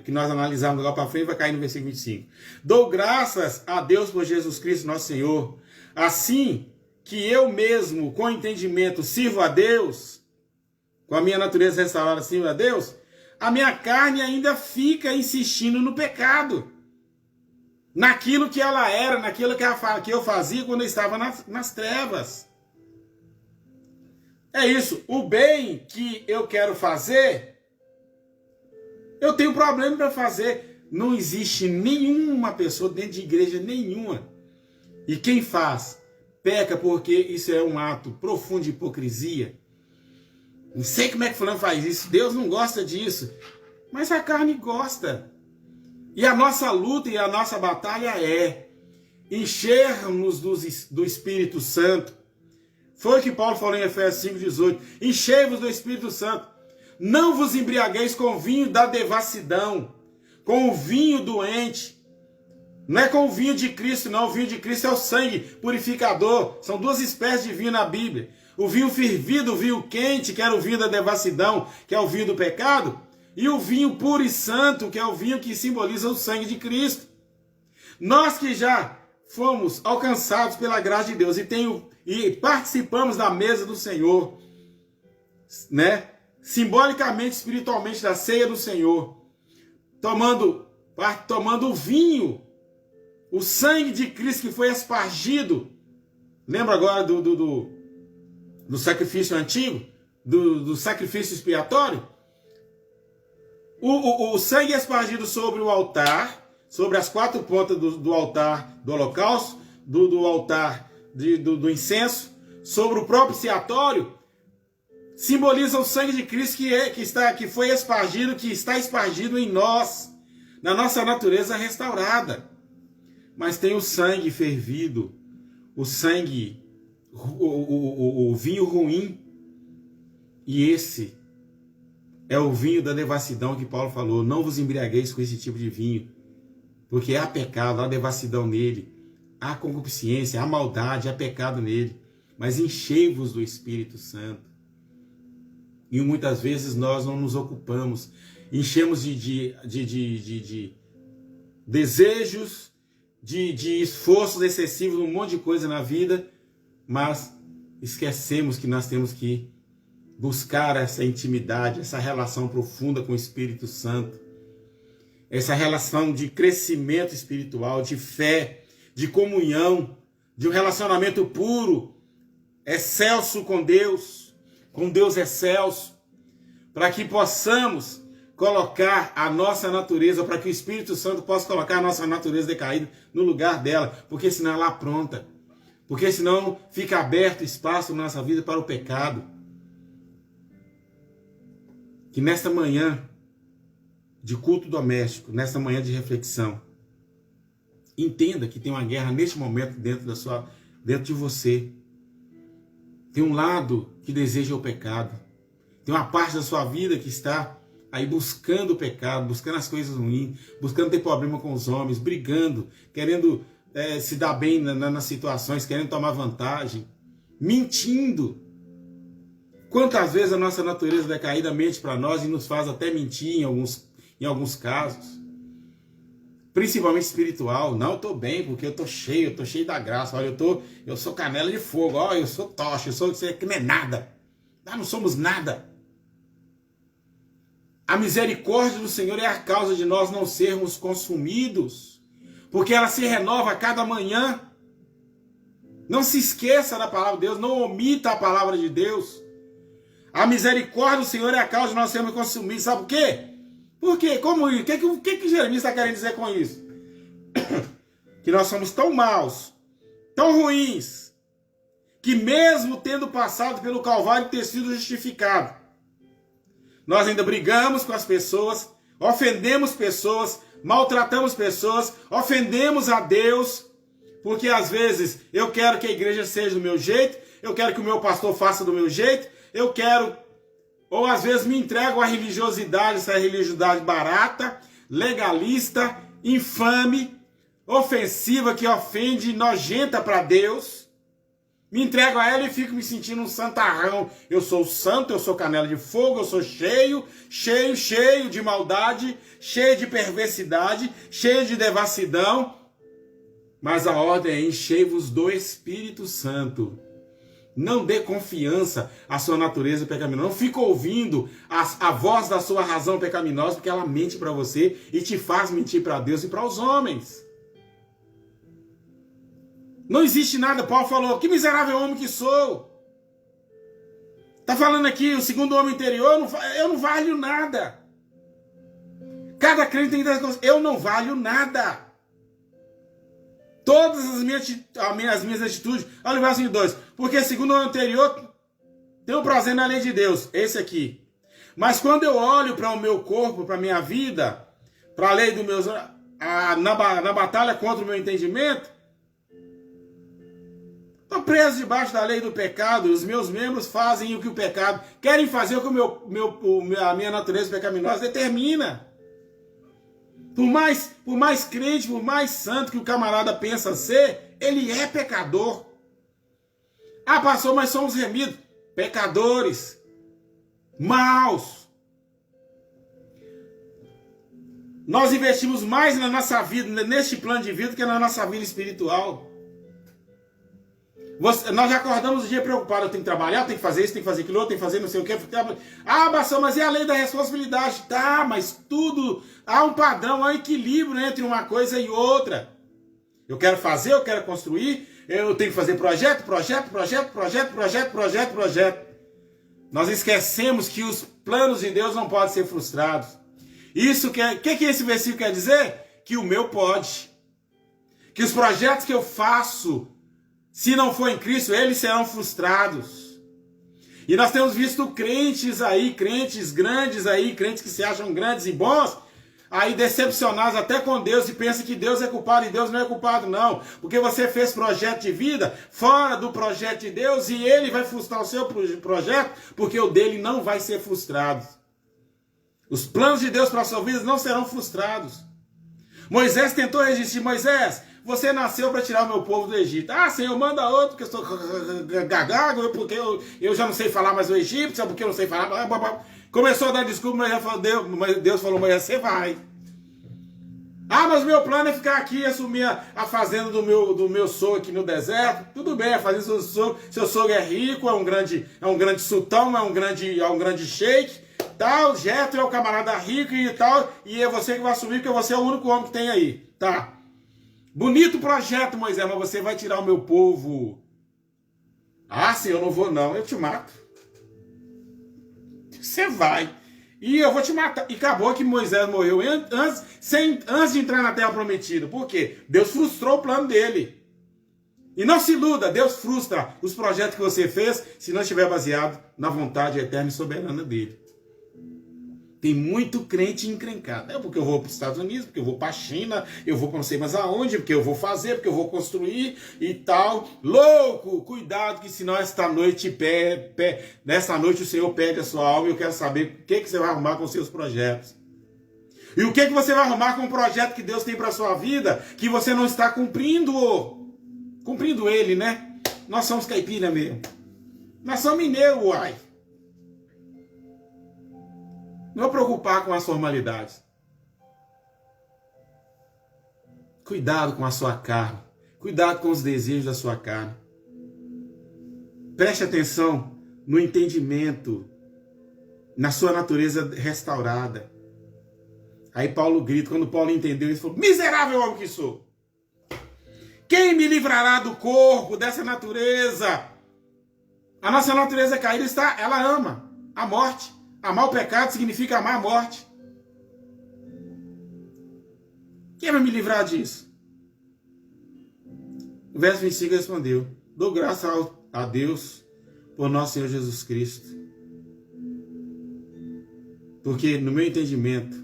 que nós analisarmos agora para frente vai cair no versículo 25. Dou graças a Deus por Jesus Cristo, nosso Senhor, assim que eu mesmo, com entendimento, sirvo a Deus, com a minha natureza restaurada, sirvo a Deus, a minha carne ainda fica insistindo no pecado, naquilo que ela era, naquilo que eu fazia quando eu estava nas trevas. É isso, o bem que eu quero fazer, eu tenho problema para fazer. Não existe nenhuma pessoa dentro de igreja nenhuma. E quem faz, peca, porque isso é um ato profundo de hipocrisia. Não sei como é que fulano faz isso. Deus não gosta disso. Mas a carne gosta. E a nossa luta e a nossa batalha é enchermos do Espírito Santo. Foi o que Paulo falou em Efésios 5,18. Enchei-vos do Espírito Santo. Não vos embriagueis com o vinho da devassidão, com o vinho doente. Não é com o vinho de Cristo, não. O vinho de Cristo é o sangue purificador. São duas espécies de vinho na Bíblia. O vinho fervido, o vinho quente, que era o vinho da devassidão, que é o vinho do pecado. E o vinho puro e santo, que é o vinho que simboliza o sangue de Cristo. Nós que já fomos alcançados pela graça de Deus e participamos da mesa do Senhor, né? Simbolicamente, espiritualmente, da ceia do Senhor, tomando o vinho, o sangue de Cristo que foi espargido. Lembra agora do sacrifício antigo? Do sacrifício expiatório? O sangue espargido sobre o altar, sobre as quatro pontas do altar do holocausto, do altar do incenso, sobre o propiciatório, simboliza o sangue de Cristo que foi espargido, que está espargido em nós, na nossa natureza restaurada. Mas tem o sangue fervido, o sangue, o vinho ruim. E esse é o vinho da devassidão que Paulo falou. Não vos embriagueis com esse tipo de vinho, porque há pecado, há devassidão nele, há concupiscência, há maldade, há pecado nele. Mas enchei-vos do Espírito Santo. E muitas vezes nós não nos ocupamos, enchemos de desejos, de esforços excessivos, um monte de coisa na vida, mas esquecemos que nós temos que buscar essa intimidade, essa relação profunda com o Espírito Santo, essa relação de crescimento espiritual, de fé, de comunhão, de um relacionamento puro, excelso com Deus excelso, para que possamos colocar a nossa natureza, para que o Espírito Santo possa colocar a nossa natureza decaída no lugar dela, porque senão ela apronta, porque senão fica aberto espaço na nossa vida para o pecado. Que nesta manhã de culto doméstico, nesta manhã de reflexão, entenda que tem uma guerra neste momento dentro de você. Tem um lado que deseja o pecado. Tem uma parte da sua vida que está aí buscando o pecado, buscando as coisas ruins, buscando ter problema com os homens, brigando, querendo se dar bem nas situações, querendo tomar vantagem, mentindo. Quantas vezes a nossa natureza decaída mente para nós e nos faz até mentir em alguns casos. Principalmente espiritual. Não, eu estou bem porque eu estou cheio da graça. Olha, eu sou canela de fogo. Olha, eu sou tocha, eu sou que não é nada. Nós não somos nada. A misericórdia do Senhor é a causa de nós não sermos consumidos, porque ela se renova a cada manhã. Não se esqueça da palavra de Deus, não omita a palavra de Deus. A misericórdia do Senhor é a causa de nós sermos consumidos. Sabe por quê? Por quê? Como isso? O que Jeremias está querendo dizer com isso? Que nós somos tão maus, tão ruins, que mesmo tendo passado pelo Calvário e ter sido justificado, nós ainda brigamos com as pessoas, ofendemos pessoas, maltratamos pessoas, ofendemos a Deus, porque às vezes eu quero que a igreja seja do meu jeito, eu quero que o meu pastor faça do meu jeito, eu quero... Ou às vezes me entrego à religiosidade, essa religiosidade barata, legalista, infame, ofensiva, que ofende, nojenta para Deus. Me entrego a ela e fico me sentindo um santarrão. Eu sou santo, eu sou canela de fogo, eu sou cheio de maldade, cheio de perversidade, cheio de devassidão. Mas a ordem é: enchei-vos do Espírito Santo. Não dê confiança à sua natureza pecaminosa. Não fica ouvindo a voz da sua razão pecaminosa, porque ela mente para você e te faz mentir para Deus e para os homens. Não existe nada. Paulo falou: que miserável homem que sou. Está falando aqui, o segundo homem interior, eu não valho nada. Cada crente tem que dar conta: eu não valho nada. Todas as minhas atitudes. Olha o verso 2. Porque segundo o homem interior, tem um prazer na lei de Deus. Esse aqui. Mas quando eu olho para o meu corpo, para a minha vida, para a lei do meu... na batalha contra o meu entendimento, estou preso debaixo da lei do pecado. Os meus membros fazem o que o pecado... Querem fazer o que a minha natureza pecaminosa determina. Por mais crente, por mais santo que o camarada pensa ser, ele é pecador. Ah, pastor, mas somos remidos. Pecadores. Maus. Nós investimos mais na nossa vida, neste plano de vida, do que na nossa vida espiritual. Nós já acordamos o dia preocupados: eu tenho que trabalhar, eu tenho que fazer isso, tenho que fazer aquilo, eu tenho que fazer não sei o que. Ah, pastor, mas é a lei da responsabilidade. Tá, mas tudo, há um padrão, há um equilíbrio entre uma coisa e outra. Eu quero fazer, eu quero construir, eu tenho que fazer projeto. Nós esquecemos que os planos de Deus não podem ser frustrados. Isso que esse versículo quer dizer? Que o meu pode. Que os projetos que eu faço, se não for em Cristo, eles serão frustrados. E nós temos visto crentes aí, crentes grandes aí, crentes que se acham grandes e bons, aí decepcionados até com Deus e pensam que Deus é culpado, e Deus não é culpado não. Porque você fez projeto de vida fora do projeto de Deus e ele vai frustrar o seu projeto, porque o dele não vai ser frustrado. Os planos de Deus para a sua vida não serão frustrados. Moisés tentou resistir. Moisés, você nasceu para tirar o meu povo do Egito. Ah, Senhor, manda outro, porque eu estou gagago, porque eu já não sei falar mais o egípcio, porque eu não sei falar. Começou a dar desculpa, mas Deus falou: Moisés, você vai. Ah, mas o meu plano é ficar aqui e assumir a fazenda do meu sogro aqui no deserto. Tudo bem, a fazenda do seu sogro é rico, é um grande sultão, é um grande sheik. Tal, Jetro é o camarada rico e tal, e é você que vai assumir, porque você é o único homem que tem aí. Tá. Bonito projeto, Moisés, mas você vai tirar o meu povo. Ah, sim, eu não vou não, eu te mato. Você vai. E eu vou te matar. E acabou que Moisés morreu antes de entrar na terra prometida. Por quê? Deus frustrou o plano dele. E não se iluda, Deus frustra os projetos que você fez se não estiver baseado na vontade eterna e soberana dele. Tem muito crente encrencado. É porque eu vou para os Estados Unidos, porque eu vou para a China, eu vou para não sei mais aonde, porque eu vou fazer, porque eu vou construir e tal. Louco! Cuidado que senão esta noite, nessa noite o Senhor pede a sua alma e eu quero saber o que você vai arrumar com os seus projetos. E o que você vai arrumar com o projeto que Deus tem para a sua vida, que você não está cumprindo? Cumprindo ele, né? Nós somos caipira mesmo. Nós somos mineiros, uai. Não vou preocupar com as formalidades. Cuidado com a sua carne. Cuidado com os desejos da sua carne. Preste atenção no entendimento, na sua natureza restaurada. Aí Paulo grita, quando Paulo entendeu isso, falou: miserável homem que sou! Quem me livrará do corpo, dessa natureza? A nossa natureza caída ela ama a morte. Amar o pecado significa amar a morte. Quem vai me livrar disso? O verso 25 respondeu: dou graça a Deus por nosso Senhor Jesus Cristo. Porque no meu entendimento,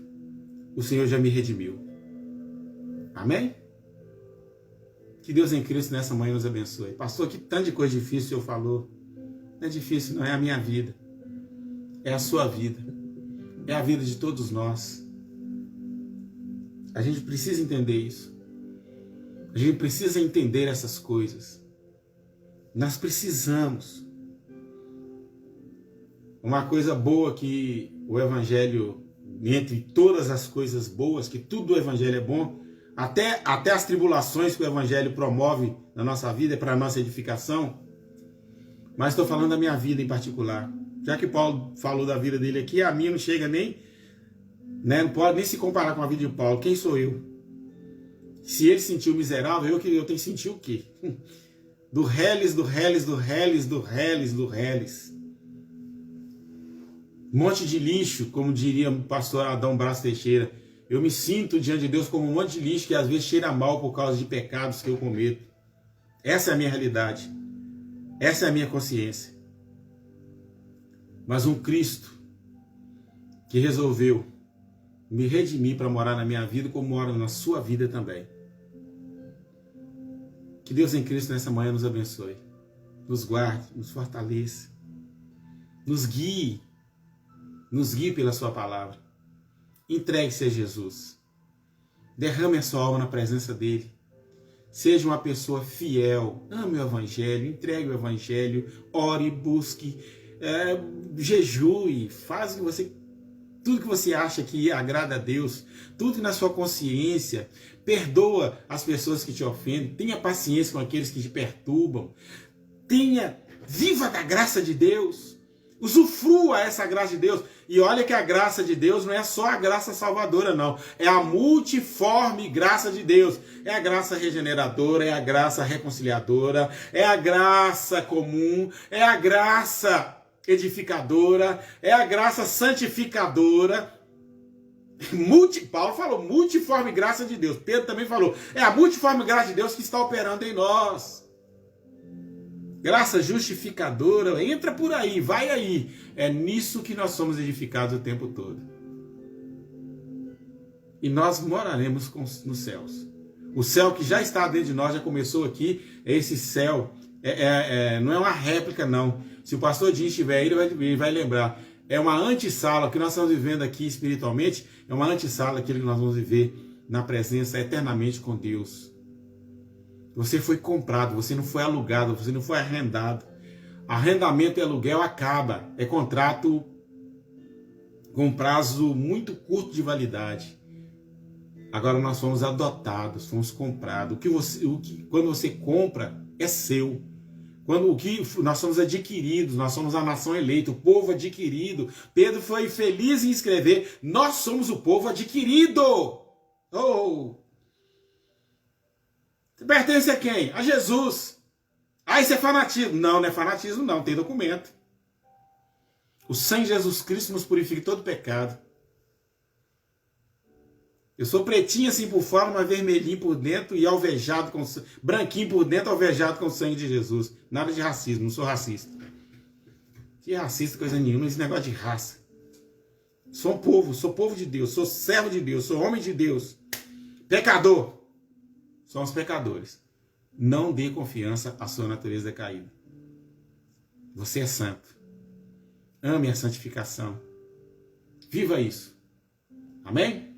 o Senhor já me redimiu. Amém? Que Deus em Cristo nessa manhã nos abençoe. Pastor, que tanto de coisa difícil o Senhor falou. Não é difícil, não é a minha vida. É a sua vida. É a vida de todos nós. A gente precisa entender isso. A gente precisa entender essas coisas. Nós precisamos. Uma coisa boa que o Evangelho, entre todas as coisas boas, que tudo do Evangelho é bom, até as tribulações que o Evangelho promove na nossa vida, é para a nossa edificação. Mas estou falando da minha vida em particular. Já que Paulo falou da vida dele aqui, a minha não chega nem, né, não pode nem se comparar com a vida de Paulo. Quem sou eu? Se ele sentiu miserável, eu tenho que sentir o quê? Do reles, do reles, do reles, do reles, do reles. Um monte de lixo, como diria o pastor Adão Braz Teixeira. Eu me sinto diante de Deus como um monte de lixo que às vezes cheira mal por causa de pecados que eu cometo. Essa é a minha realidade. Essa é a minha consciência. Mas um Cristo que resolveu me redimir para morar na minha vida como mora na sua vida também. Que Deus em Cristo nessa manhã nos abençoe, nos guarde, nos fortaleça, nos guie pela sua palavra. Entregue-se a Jesus. Derrame a sua alma na presença dele. Seja uma pessoa fiel. Ame o Evangelho, entregue o Evangelho, ore, busque, jejue, faz tudo que você acha que agrada a Deus, tudo que na sua consciência, perdoa as pessoas que te ofendem, tenha paciência com aqueles que te perturbam, viva da graça de Deus, usufrua essa graça de Deus. E olha que a graça de Deus não é só a graça salvadora, não. É a multiforme graça de Deus. É a graça regeneradora, é a graça reconciliadora, é a graça comum, é a graça edificadora, é a graça santificadora. Paulo falou multiforme graça de Deus. Pedro também falou, é a multiforme graça de Deus que está operando em nós. Graça justificadora, entra por aí, vai aí. É nisso que nós somos edificados o tempo todo. E nós moraremos nos céus. O céu que já está dentro de nós, já começou aqui, esse céu, não é uma réplica não. Se o pastor Dinho estiver aí, ele vai lembrar. É uma antessala, o que nós estamos vivendo aqui espiritualmente, é uma antessala, aquilo que nós vamos viver na presença eternamente com Deus. Você foi comprado, você não foi alugado, você não foi arrendado. Arrendamento e aluguel acaba. É contrato com prazo muito curto de validade. Agora nós fomos adotados, fomos comprados. Quando você compra, é seu. Nós somos adquiridos, nós somos a nação eleita, o povo adquirido. Pedro foi feliz em escrever, nós somos o povo adquirido. Oh! Você pertence a quem? A Jesus. Ah, isso é fanatismo. Não, não é fanatismo não, tem documento. O sangue de Jesus Cristo nos purifica de todo pecado. Eu sou pretinho assim por fora, mas vermelhinho por dentro e alvejado com branquinho por dentro, alvejado com o sangue de Jesus. Nada de racismo, não sou racista. Que racista, coisa nenhuma, esse negócio de raça. Sou povo de Deus, sou servo de Deus, sou homem de Deus. Pecador. Somos pecadores. Não dê confiança à sua natureza decaída. Você é santo. Ame a santificação. Viva isso. Amém?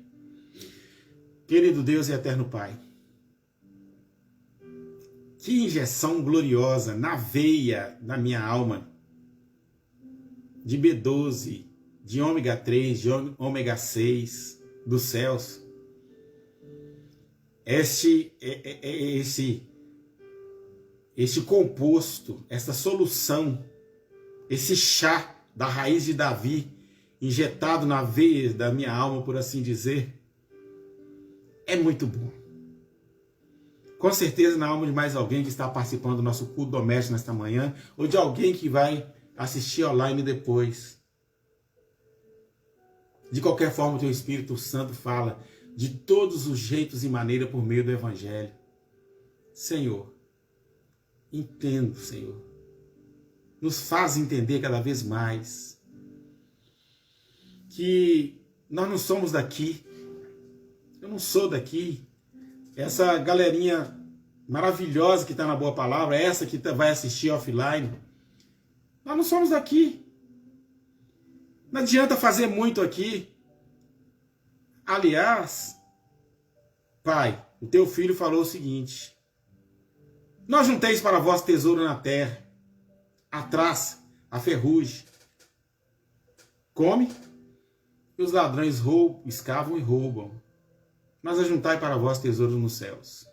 Querido Deus e eterno Pai, que injeção gloriosa na veia da minha alma, de B12, de ômega 3, de ômega 6, dos céus. Este composto, essa solução, esse chá da raiz de Davi, injetado na veia da minha alma, por assim dizer, é muito bom. Com certeza na alma de mais alguém que está participando do nosso culto doméstico nesta manhã, ou de alguém que vai assistir online depois. De qualquer forma, o teu Espírito Santo fala de todos os jeitos e maneiras por meio do Evangelho. Senhor, entendo, Senhor. Nos faz entender cada vez mais que nós não somos daqui. Eu não sou daqui. Essa galerinha maravilhosa que está na Boa Palavra, essa que vai assistir offline, nós não somos daqui. Não adianta fazer muito aqui. Aliás, Pai, o teu filho falou o seguinte: Não junteis para vós tesouro na terra, a traça, a ferrugem come, e os ladrões roubam, escavam e roubam. Mas ajuntai para vós tesouros nos céus.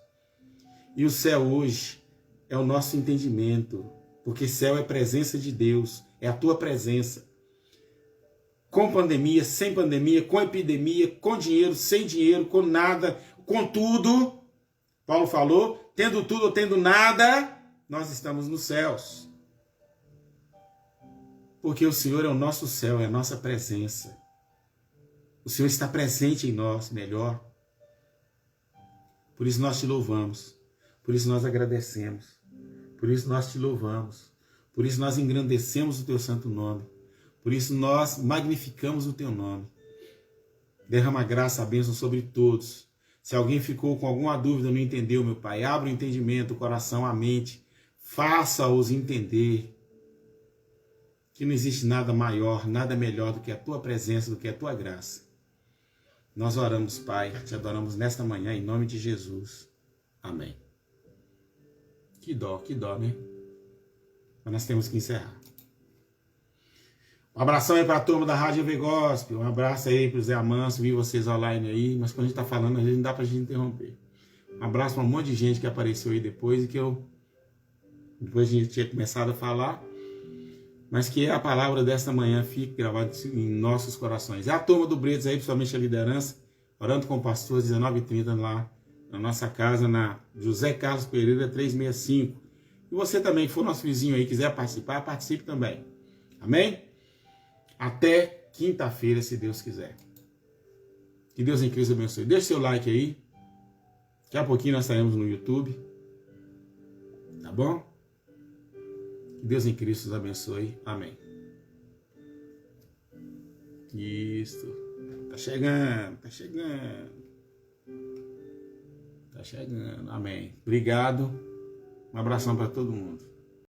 E o céu hoje é o nosso entendimento, porque céu é presença de Deus, é a tua presença. Com pandemia, sem pandemia, com epidemia, com dinheiro, sem dinheiro, com nada, com tudo. Paulo falou, tendo tudo ou tendo nada, nós estamos nos céus. Porque o Senhor é o nosso céu, é a nossa presença. O Senhor está presente em nós, melhor. Por isso nós te louvamos. Por isso nós agradecemos. Por isso nós te louvamos. Por isso nós engrandecemos o teu santo nome. Por isso nós magnificamos o teu nome. Derrama graça, a bênção sobre todos. Se alguém ficou com alguma dúvida, não entendeu, meu Pai, abra o entendimento, o coração, a mente. Faça-os entender que não existe nada maior, nada melhor do que a tua presença, do que a tua graça. Nós oramos, Pai, te adoramos nesta manhã, em nome de Jesus. Amém. Que dó, né? Mas nós temos que encerrar. Um abração aí para a turma da Rádio EV Gospel. Um abraço aí para o Zé Amanso, vi vocês online aí, mas quando a gente está falando, às vezes não dá para a gente interromper. Um abraço para um monte de gente que apareceu aí depois e que depois a gente tinha começado a falar, mas que a palavra desta manhã fique gravada em nossos corações. É a turma do Bretas aí, principalmente a liderança, orando com o pastor, 19h30 lá na nossa casa, na José Carlos Pereira 365. E você também, que for nosso vizinho aí, quiser participar, participe também. Amém? Até quinta-feira, se Deus quiser. Que Deus em Cristo abençoe. Deixe seu like aí. Daqui a pouquinho nós estaremos no YouTube. Tá bom? Que Deus em Cristo os abençoe. Amém. Isso. Tá chegando. Tá chegando. Amém. Obrigado. Um abração para todo mundo.